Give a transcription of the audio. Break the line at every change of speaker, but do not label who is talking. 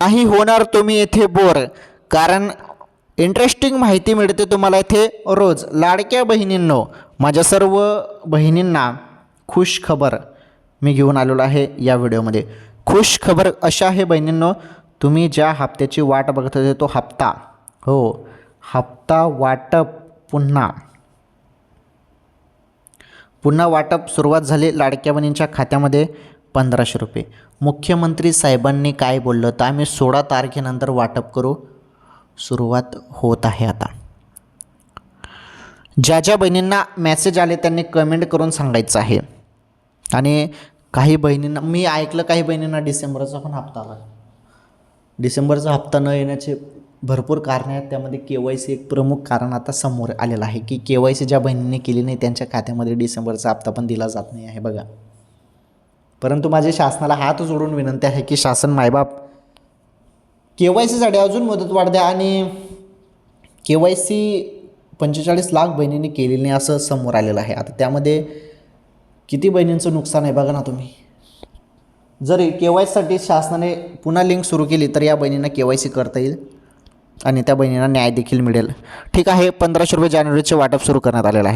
नाही होणार तुम्ही येथे बोर, कारण इंटरेस्टिंग माहिती मिळते तुम्हाला इथे रोज. लाडक्या बहिणींनो, माझ्या सर्व बहिणींना खुश खबर मी घेऊन आलेलो आहे या व्हिडिओमध्ये. खुश खबर अशा आहे बहिणींनो, तुम्ही ज्या हप्त्याची वाट बघत होते तो हप्ता, हो हप्ता वाटप पुन्हा वाटप सुरुवात झाली लाडक्या बहिणींच्या खात्यामध्ये 1500 रुपये. मुख्यमंत्री साहेबांनी काय बोललं तर आम्ही 16 तारखेनंतर वाटप करू, सुरुवात होत आहे आता. ज्या ज्या बहिणींना मेसेज आले त्यांनी कमेंट करून सांगायचं आहे. आणि काही बहिणींना मी ऐकलं, काही बहिणींना डिसेंबरचा पण हप्ता आला. डिसेंबरचा हप्ता न येण्याचे भरपूर कारणे आहेत, त्यामध्ये KYC एक प्रमुख कारण आता समोर आलेलं आहे की KYC ज्या बहिणींनी केली नाही त्यांच्या खात्यामध्ये डिसेंबरचा हप्ता पण दिला जात नाही आहे बघा. परंतु माझे शासनाला हात जोडून विनंती आहे की शासन मायबाप KYCसाठी अजून मुदत वाढ द्या. आणि KYC 45 लाख बहिणींनी केलेली नाही असं समोर आलेलं आहे. आता त्यामध्ये किती बहिणींचं नुकसान आहे बघा ना तुम्ही. जर KYCसाठी शासनाने पुन्हा लिंक सुरू केली तर या बहिणींना KYC करता येईल आणि त्या बहिणींना न्याय देखील मिळेल. ठीक आहे, 1500 रुपये जानेवारीचे वाटप सुरू करण्यात आलेलं आहे.